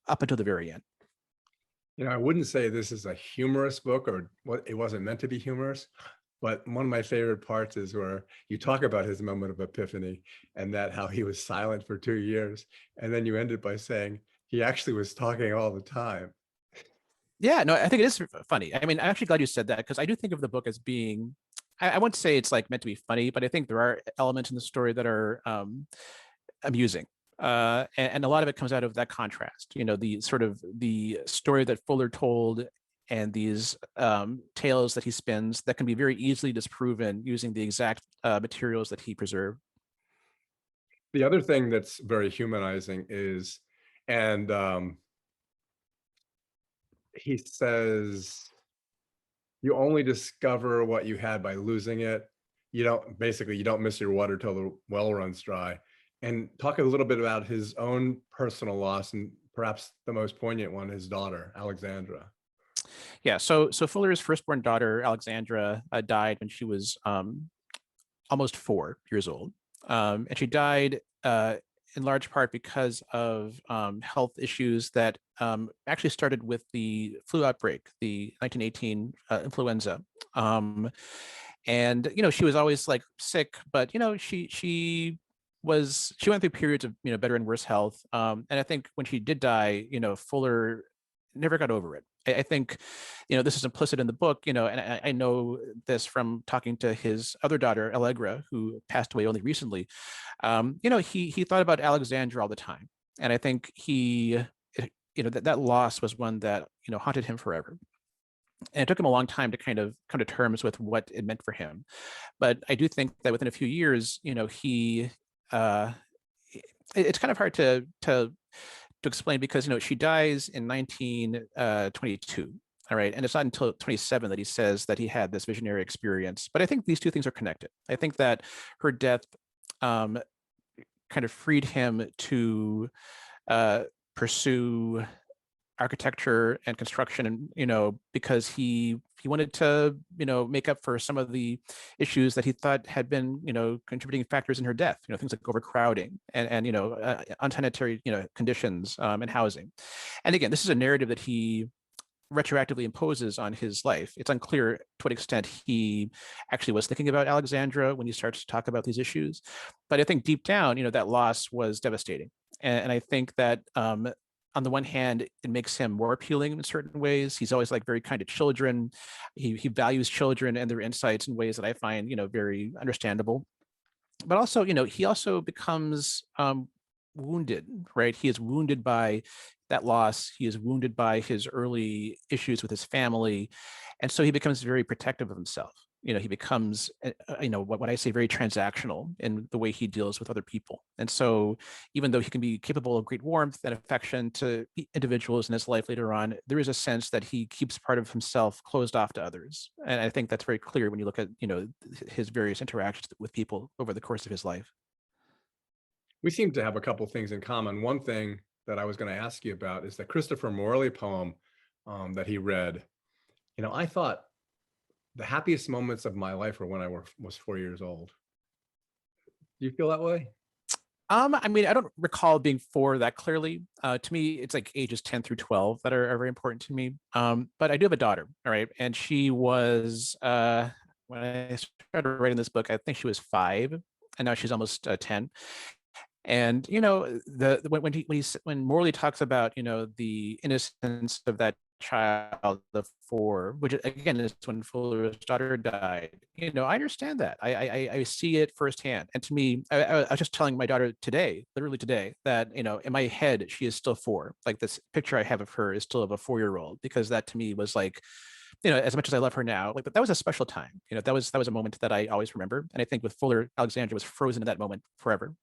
up until the very end. I wouldn't say this is a humorous book or what it wasn't meant to be humorous, but one of my favorite parts is where you talk about his moment of epiphany and that how he was silent for 2 years. And then you ended by saying he actually was talking all the time. Yeah, no, I think it is funny. I mean, I'm actually glad you said that because I do think of the book as being, I won't say it's like meant to be funny, but I think there are elements in the story that are amusing. And a lot of it comes out of that contrast, the sort of the story that Fuller told and these tales that he spins that can be very easily disproven using the exact materials that he preserved. The other thing that's very humanizing is, and he says, you only discover what you had by losing it. You don't miss your water till the well runs dry. And talk a little bit about his own personal loss and perhaps the most poignant one, his daughter, Alexandra. Yeah, so Fuller's firstborn daughter, Alexandra, died when she was almost 4 years old. And she died in large part because of health issues that actually started with the flu outbreak, the 1918 influenza. And she was always like sick, but she went through periods of better and worse health. And I think when she did die, Fuller never got over it. I think, this is implicit in the book, and I know this from talking to his other daughter, Allegra, who passed away only recently. He thought about Alexandra all the time. And I think that loss was one that, haunted him forever. And it took him a long time to kind of come to terms with what it meant for him. But I do think that within a few years, it's kind of hard to explain because she dies in 1922. All right. And it's not until 27 that he says that he had this visionary experience. But I think these two things are connected. I think that her death kind of freed him to pursue architecture and construction, and because he wanted to make up for some of the issues that he thought had been contributing factors in her death, things like overcrowding and unsanitary conditions and housing. And again, this is a narrative that he retroactively imposes on his life. It's unclear to what extent he actually was thinking about Alexandra when he starts to talk about these issues, but I think deep down that loss was devastating. And I think that on the one hand, it makes him more appealing in certain ways. He's always like very kind to children. He values children and their insights in ways that I find, very understandable. But also, he also becomes wounded, right? He is wounded by that loss. He is wounded by his early issues with his family. And so he becomes very protective of himself. He becomes, what I say, very transactional in the way he deals with other people. And so even though he can be capable of great warmth and affection to individuals in his life later on, there is a sense that he keeps part of himself closed off to others. And I think that's very clear when you look at, his various interactions with people over the course of his life. We seem to have a couple things in common. One thing that I was going to ask you about is the Christopher Morley poem that he read. I thought the happiest moments of my life were when I was 4 years old. Do you feel that way? I mean, I don't recall being 4 that clearly. To me, it's like ages 10 through 12 that are very important to me. But I do have a daughter, all right? And she was, when I started writing this book, I think she was 5, and now she's almost 10. And when Morley talks about the innocence of that child of 4, which again is when Fuller's daughter died, I understand that. I see it firsthand. And to me, I was just telling my daughter today, literally today, that in my head she is still 4. Like, this picture I have of her is still of a 4-year-old, because that to me was like, as much as I love her now, like, but that was a special time. That was a moment that I always remember. And I think with Fuller, Alexandria was frozen in that moment forever.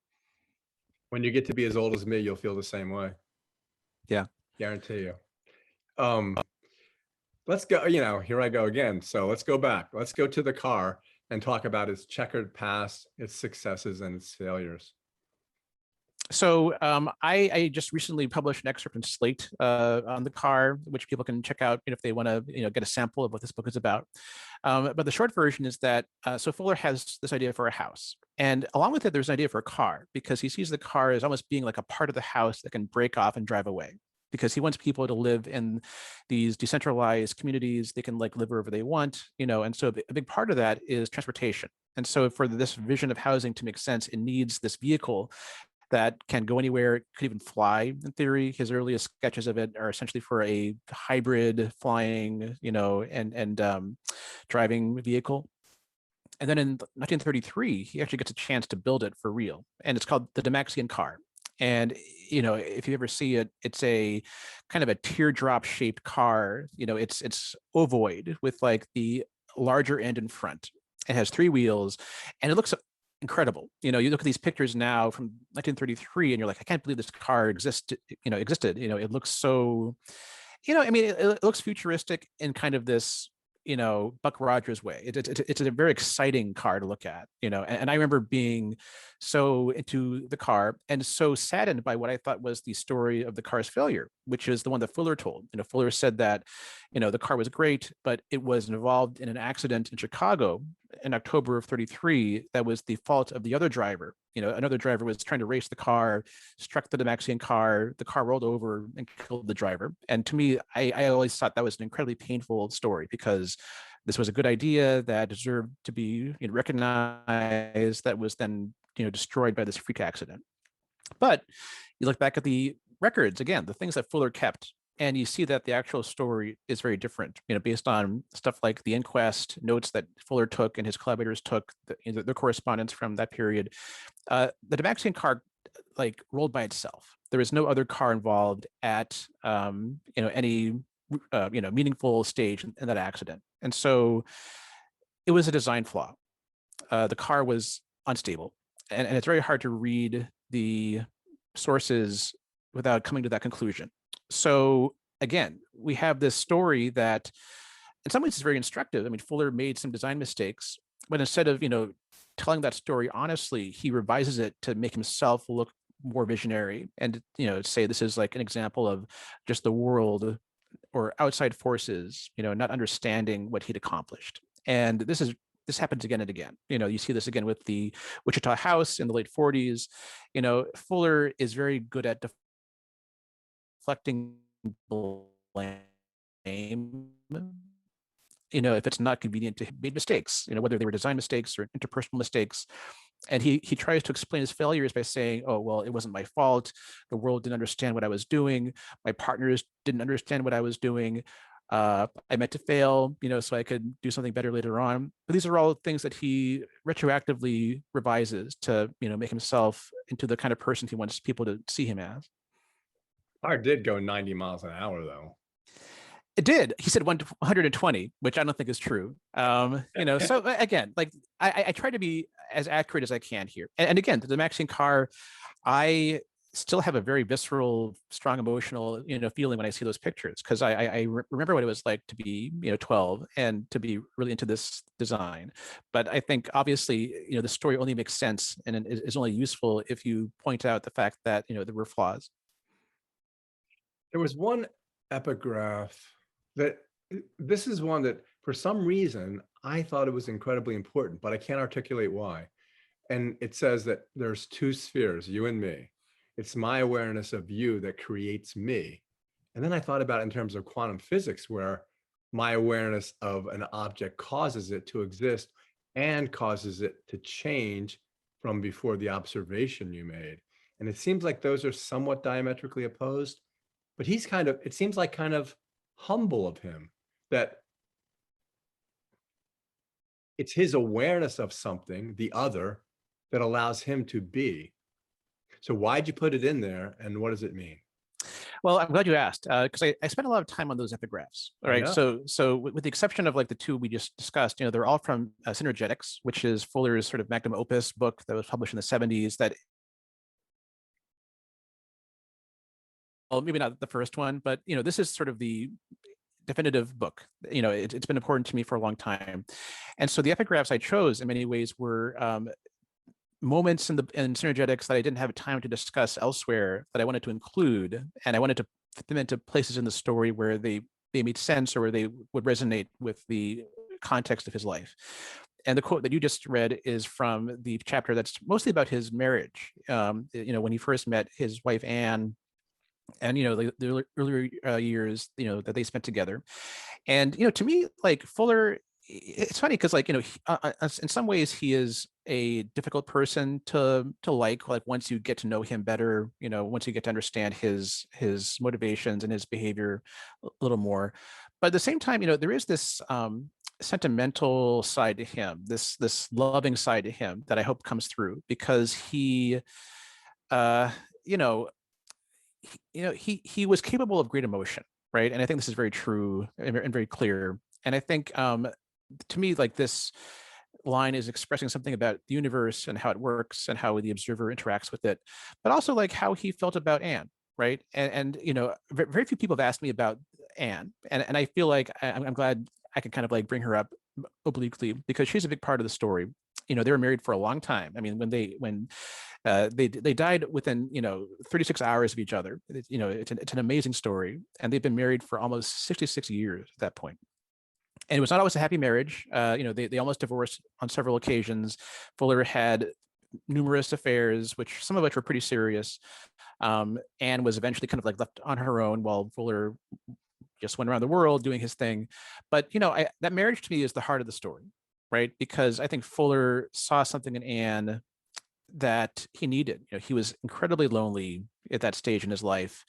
When you get to be as old as me, you'll feel the same way. Yeah. Guarantee you. Let's go, here I go again. So let's go back. Let's go to the car and talk about its checkered past, its successes, and its failures. So I just recently published an excerpt in Slate on the car, which people can check out if they want to get a sample of what this book is about. But the short version is that so Fuller has this idea for a house. And along with it, there's an idea for a car, because he sees the car as almost being like a part of the house that can break off and drive away, because he wants people to live in these decentralized communities. They can live wherever they want, and so a big part of that is transportation. And so for this vision of housing to make sense, it needs this vehicle that can go anywhere. It could even fly in theory. His earliest sketches of it are essentially for a hybrid flying, and driving vehicle. And then in 1933, he actually gets a chance to build it for real. And it's called the Dymaxion car. And, if you ever see it, it's a kind of a teardrop shaped car. It's ovoid with the larger end in front. It has 3 wheels, and it looks incredible. You look at these pictures now from 1933 and you're like, I can't believe this car existed. It looks so, it looks futuristic in kind of this, Buck Rogers way. It's a very exciting car to look at, and I remember being so into the car and so saddened by what I thought was the story of the car's failure, which is the one that Fuller told. Fuller said that, the car was great, but it was involved in an accident in Chicago in October of 33 that was the fault of the other driver. Another driver was trying to race the car, struck the Dymaxion car, the car rolled over and killed the driver. And to me, I always thought that was an incredibly painful story, because this was a good idea that deserved to be recognized, that was then destroyed by this freak accident. But you look back at the records, again, the things that Fuller kept, and you see that the actual story is very different, based on stuff like the inquest, notes that Fuller took and his collaborators took, the correspondence from that period. The Dymaxion car rolled by itself. There was no other car involved at any meaningful stage in that accident. And so it was a design flaw. The car was unstable, and it's very hard to read the sources without coming to that conclusion. So again, we have this story that in some ways is very instructive. I mean, Fuller made some design mistakes, but instead of, telling that story honestly, he revises it to make himself look more visionary and, say this is like an example of just the world or outside forces, not understanding what he'd accomplished. And this happens again and again. You see this again with the Wichita House in the late 40s. Fuller is very good at deflecting blame. If it's not convenient to make mistakes, whether they were design mistakes or interpersonal mistakes. And he tries to explain his failures by saying, oh, well, it wasn't my fault. The world didn't understand what I was doing. My partners didn't understand what I was doing. I meant to fail, so I could do something better later on. But these are all things that he retroactively revises to, make himself into the kind of person he wants people to see him as. Car did go 90 miles an hour, though. It did. He said 120, which I don't think is true. So again, like I try to be as accurate as I can here. And again, the Dymaxion car, I still have a very visceral, strong emotional, feeling when I see those pictures, because I remember what it was like to be, 12 and to be really into this design. But I think obviously, the story only makes sense and is only useful if you point out the fact that, there were flaws. There was one epigraph that this is one that for some reason I thought it was incredibly important, but I can't articulate why. And it says that there's two spheres, you and me. It's my awareness of you that creates me. And then I thought about it in terms of quantum physics, where my awareness of an object causes it to exist and causes it to change from before the observation you made. And it seems like those are somewhat diametrically opposed, but he's it seems like kind of humble of him that it's his awareness of something, the other, that allows him to be. So why'd you put it in there, and what does it mean? Well, I'm glad you asked, because I spent a lot of time on those epigraphs. All right, so with the exception of like the two we just discussed, they're all from Synergetics, which is Fuller's sort of magnum opus book that was published in the 70s. That, well, maybe not the first one, but this is sort of the definitive book. It's been important to me for a long time, and so the epigraphs I chose in many ways were moments in Synergetics that I didn't have time to discuss elsewhere that I wanted to include, and I wanted to fit them into places in the story where they made sense or where they would resonate with the context of his life. And the quote that you just read is from the chapter that's mostly about his marriage. When he first met his wife Anne, and the earlier years that they spent together. And to me, like Fuller, it's funny because in some ways he is a difficult person to like once you get to know him better, once you get to understand his motivations and his behavior a little more. But at the same time, there is this sentimental side to him, this loving side to him that I hope comes through, because he he was capable of great emotion, right? And I think this is very true and very clear. And I think to me, like, this line is expressing something about the universe and how it works and how the observer interacts with it, but also like how he felt about Anne, right? And very few people have asked me about Anne, and I feel like I'm glad I can kind of like bring her up obliquely, because she's a big part of the story. They were married for a long time. I mean, when they died within 36 hours of each other. It's an amazing story, and they've been married for almost 66 years at that point. And it was not always a happy marriage. They almost divorced on several occasions. Fuller had numerous affairs, some of which were pretty serious. Anne was eventually kind of like left on her own while Fuller just went around the world doing his thing. But that marriage to me is the heart of the story, right? Because I think Fuller saw something in Anne that he needed. He was incredibly lonely at that stage in his life.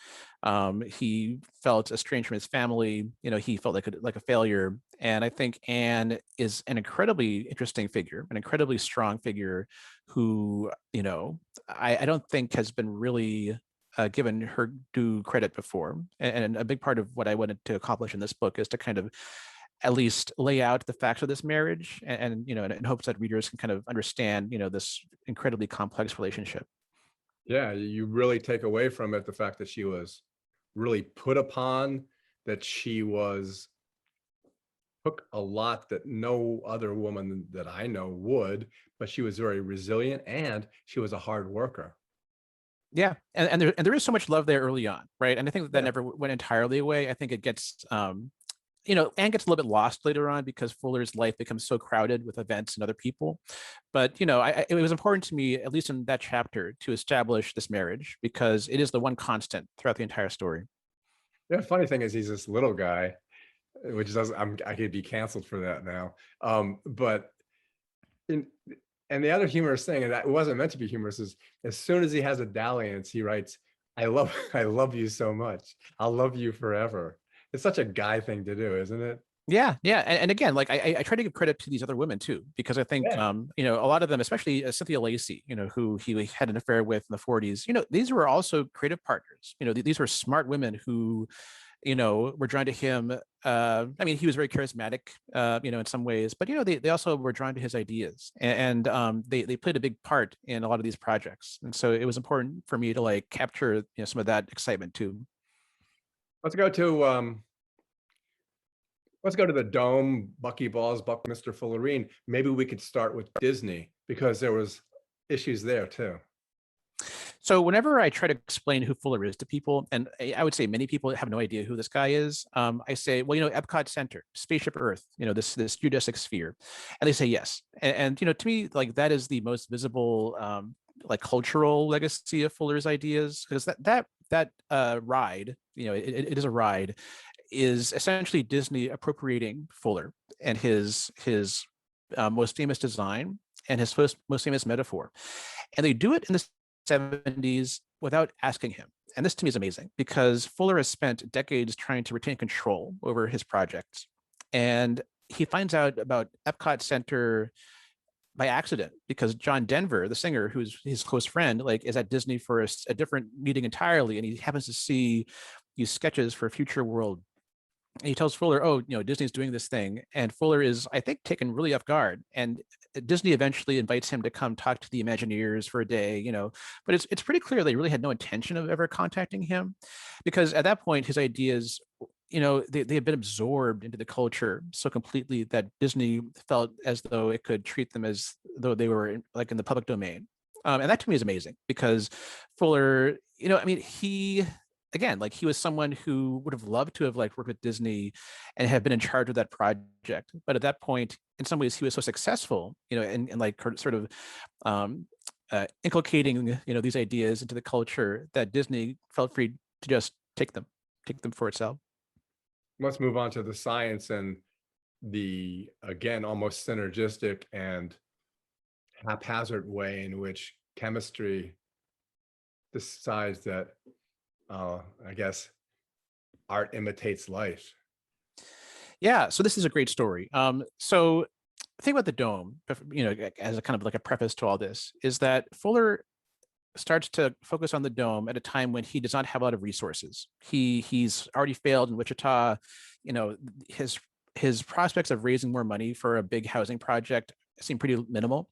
He felt estranged from his family. He felt like a failure. And I think Anne is an incredibly interesting figure, an incredibly strong figure who, I don't think has been really given her due credit before. And a big part of what I wanted to accomplish in this book is to kind of at least lay out the facts of this marriage, and in hopes that readers can kind of understand, this incredibly complex relationship. Yeah, you really take away from it the fact that she was really put upon, that she took a lot that no other woman that I know would, but she was very resilient, and she was a hard worker. Yeah, and there is so much love there early on, right? And I think that never went entirely away. I think it gets Anne gets a little bit lost later on because Fuller's life becomes so crowded with events and other people. But, it was important to me, at least in that chapter, to establish this marriage, because it is the one constant throughout the entire story. Yeah, the funny thing is he's this little guy, which does I could be canceled for that now. And the other humorous thing, and that wasn't meant to be humorous, is as soon as he has a dalliance, he writes, I love you so much. I'll love you forever. It's such a guy thing to do, isn't it? Yeah, yeah, and again, like I try to give credit to these other women too, because I think Yeah. a lot of them, especially Cynthia Lacey, who he had an affair with in the 40s. These were also creative partners. These were smart women who were drawn to him. I mean, he was very charismatic, in some ways, but they also were drawn to his ideas, and they played a big part in a lot of these projects. And so it was important for me to like capture some of that excitement too. Let's go to let's go to the dome, Buckyballs, Buckminster Fullerene. Maybe we could start with Disney because there was issues there too. So whenever I try to explain who Fuller is to people, and I would say many people have no idea who this guy is, I say, well, Epcot Center, Spaceship Earth, this geodesic sphere, and they say yes. And to me, like that is the most visible, like cultural legacy of Fuller's ideas, because that ride, it is a ride, is essentially Disney appropriating Fuller and his most famous design and his most famous metaphor, and they do it in the 70s without asking him. And this to me is amazing because Fuller has spent decades trying to retain control over his projects. And he finds out about Epcot Center by accident because John Denver, the singer, who's his close friend, like is at Disney for a different meeting entirely. And he happens to see these sketches for Future World. And he tells Fuller, oh, Disney's doing this thing. And Fuller is, I think, taken really off guard. And Disney eventually invites him to come talk to the Imagineers for a day, but it's pretty clear they really had no intention of ever contacting him because at that point, his ideas, they had been absorbed into the culture so completely that Disney felt as though it could treat them as though they were like in the public domain. And that to me is amazing because Fuller, I mean, again, like he was someone who would have loved to have like worked with Disney and have been in charge of that project. But at that point, in some ways, he was so successful, and like sort of inculcating, these ideas into the culture that Disney felt free to just take them for itself. Let's move on to the science and the, again, almost synergistic and haphazard way in which chemistry decides that, I guess, art imitates life. Yeah, so this is a great story. So the thing about the dome, as a kind of like a preface to all this, is that Fuller starts to focus on the dome at a time when he does not have a lot of resources. He's already failed in Wichita. His prospects of raising more money for a big housing project seem pretty minimal.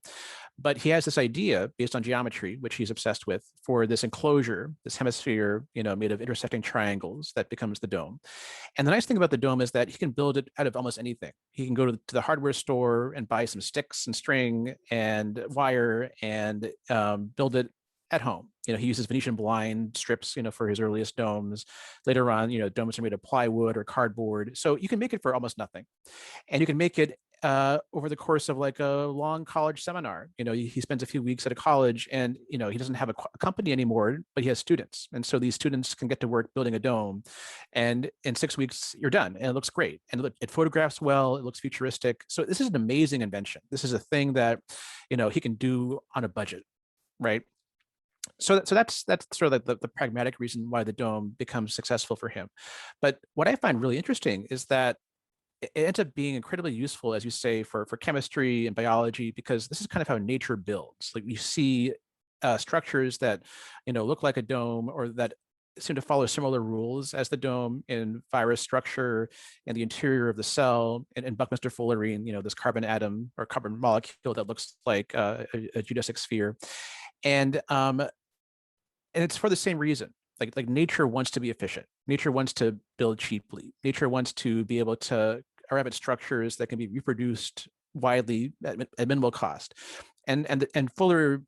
But he has this idea based on geometry, which he's obsessed with, for this enclosure, this hemisphere, made of intersecting triangles that becomes the dome. And the nice thing about the dome is that he can build it out of almost anything. He can go to the hardware store and buy some sticks and string and wire and build it at home. He uses Venetian blind strips, for his earliest domes. Later on, domes are made of plywood or cardboard. So you can make it for almost nothing. And you can make it over the course of like a long college seminar. He spends a few weeks at a college and, he doesn't have a company anymore, but he has students. And so these students can get to work building a dome. And in 6 weeks, you're done. And it looks great. And it photographs well, it looks futuristic. So this is an amazing invention. This is a thing that, he can do on a budget, right? So that's sort of like the pragmatic reason why the dome becomes successful for him. But what I find really interesting is that it ends up being incredibly useful, as you say, for chemistry and biology, because this is kind of how nature builds. Like you see structures that, look like a dome or that seem to follow similar rules as the dome in virus structure and the interior of the cell and Buckminster Fullerene, this carbon atom or carbon molecule that looks like a geodesic sphere. And it's for the same reason. Like nature wants to be efficient. Nature wants to build cheaply. Nature wants to be able to arrive at structures that can be reproduced widely at minimal cost. And Fuller,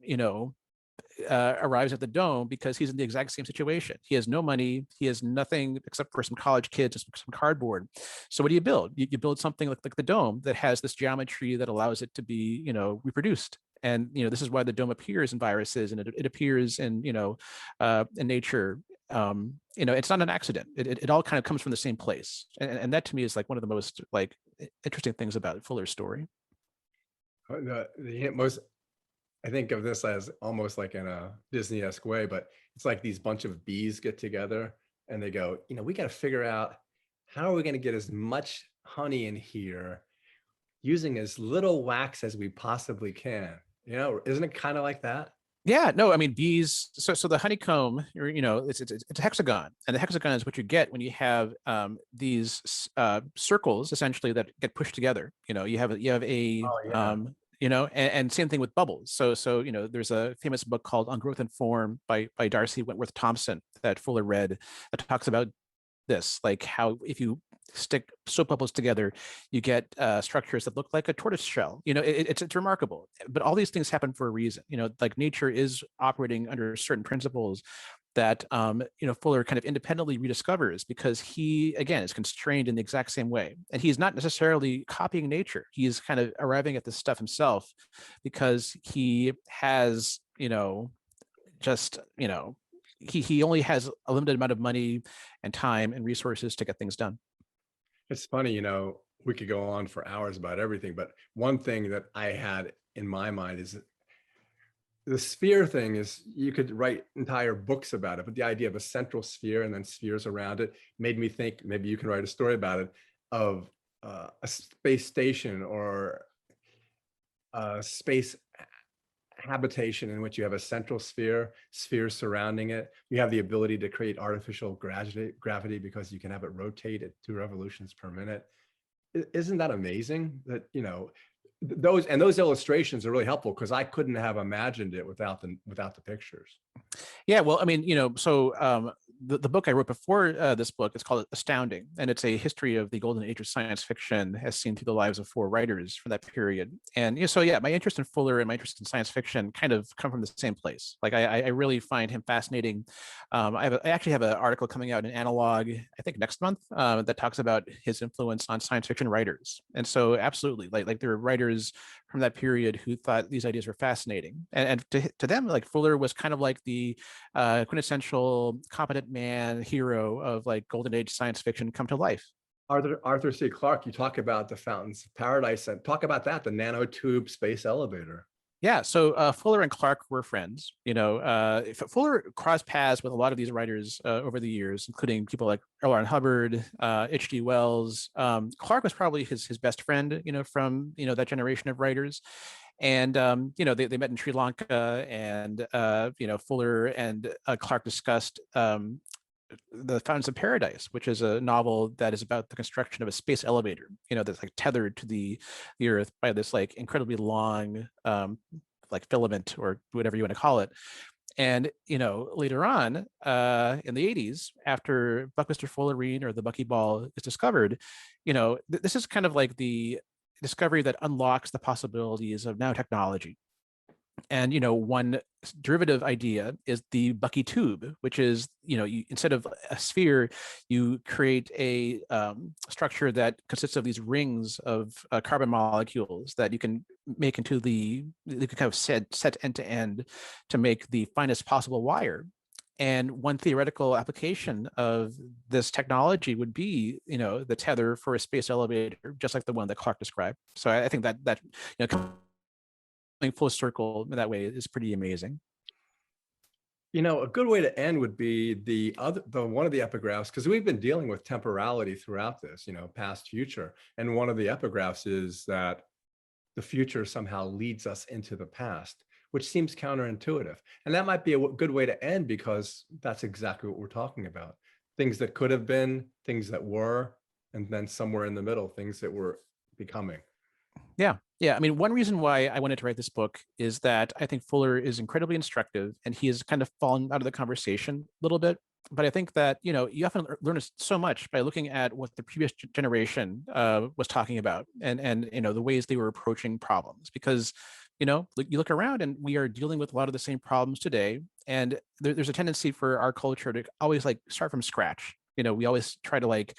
arrives at the dome because he's in the exact same situation. He has no money. He has nothing except for some college kids and some cardboard. So what do you build? You build something like the dome that has this geometry that allows it to be, reproduced. And this is why the dome appears in viruses and it appears in in nature. It's not an accident. It all kind of comes from the same place, and that to me is like one of the most like interesting things about Fuller's story. The most, I think of this as almost like in a Disney-esque way, but it's like these bunch of bees get together and they go, we got to figure out how are we going to get as much honey in here using as little wax as we possibly can? You know, isn't it kind of like that? Yeah, no, I mean bees. So the honeycomb, or it's a hexagon, and the hexagon is what you get when you have these circles essentially that get pushed together. You have a Oh yeah. and same thing with bubbles. So there's a famous book called On Growth and Form by Darcy Wentworth Thompson that Fuller read that talks about this, like how if you stick soap bubbles together, you get structures that look like a tortoise shell. It's remarkable. But all these things happen for a reason. Like nature is operating under certain principles that Fuller kind of independently rediscovers, because he again is constrained in the exact same way, and he's not necessarily copying nature. He's kind of arriving at this stuff himself because he has just he only has a limited amount of money and time and resources to get things done. It's funny, we could go on for hours about everything, but one thing that I had in my mind is the sphere thing. Is you could write entire books about it, but the idea of a central sphere and then spheres around it made me think maybe you can write a story about it, of a space station or a space habitation in which you have a central sphere surrounding it. You have the ability to create artificial gravity because you can have it rotate at 2 revolutions per minute. Isn't that amazing? That those illustrations are really helpful, because I couldn't have imagined it without the pictures. Yeah, well, I mean, the book I wrote before this book is called Astounding, and it's a history of the golden age of science fiction as seen through the lives of 4 writers from that period. And so yeah, my interest in Fuller and my interest in science fiction kind of come from the same place. Like I really find him fascinating. I actually have an article coming out in Analog, I think next month, that talks about his influence on science fiction writers. And so absolutely, like there are writers from that period who thought these ideas were fascinating, and to them, like Fuller was kind of like the quintessential competent man hero of like golden age science fiction come to life. Arthur C. Clarke, you talk about the Fountains of Paradise, and talk about that, the nanotube space elevator. Yeah, so Fuller and Clarke were friends. Fuller crossed paths with a lot of these writers over the years, including people like L. Ron Hubbard, H.G. Wells. Clarke was probably his best friend, from that generation of writers. And they met in Sri Lanka, and Fuller and Clarke discussed the Fountains of Paradise, which is a novel that is about the construction of a space elevator, that's like tethered to the Earth by this like incredibly long like filament, or whatever you want to call it. And later on in the 80s, after Buckminster Fuller or the buckyball is discovered, this is kind of like the discovery that unlocks the possibilities of nanotechnology. And one derivative idea is the Bucky tube, which is instead of a sphere, you create a structure that consists of these rings of carbon molecules that you can make into you can kind of set end to end to make the finest possible wire. And one theoretical application of this technology would be, the tether for a space elevator, just like the one that Clarke described. So I think that full circle in that way is pretty amazing. A good way to end would be the one of the epigraphs, because we've been dealing with temporality throughout this, past, future. And one of the epigraphs is that the future somehow leads us into the past, which seems counterintuitive. And that might be a good way to end, because that's exactly what we're talking about. Things that could have been, things that were, and then somewhere in the middle, things that were becoming. Yeah. I mean, one reason why I wanted to write this book is that I think Fuller is incredibly instructive, and he has kind of fallen out of the conversation a little bit. But I think that, you often learn so much by looking at what the previous generation was talking about, and the ways they were approaching problems. Because, you look around and we are dealing with a lot of the same problems today. And there's a tendency for our culture to always like start from scratch. We always try to like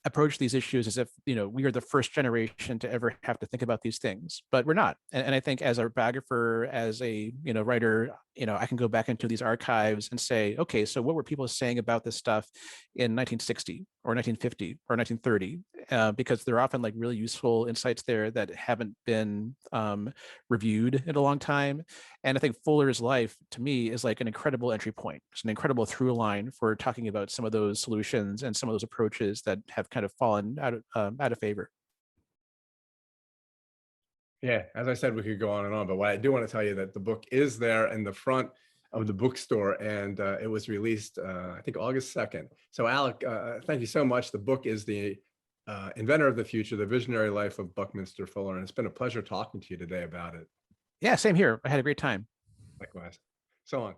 approach these issues as if we are the first generation to ever have to think about these things, but we're not. And I think as a biographer, as a writer, I can go back into these archives and say, okay, so what were people saying about this stuff in 1960? or 1950 or 1930, because they're often like really useful insights there that haven't been reviewed in a long time. And I think Fuller's life, to me, is like an incredible entry point. It's an incredible through line for talking about some of those solutions and some of those approaches that have kind of fallen out of favor. Yeah, as I said, we could go on and on, but what I do want to tell you that the book is there in the front of the bookstore, and it was released, I think, August 2nd. So Alec, thank you so much. The book is The Inventor of the Future, The Visionary Life of Buckminster Fuller, and it's been a pleasure talking to you today about it. Yeah, same here. I had a great time. Likewise. So long.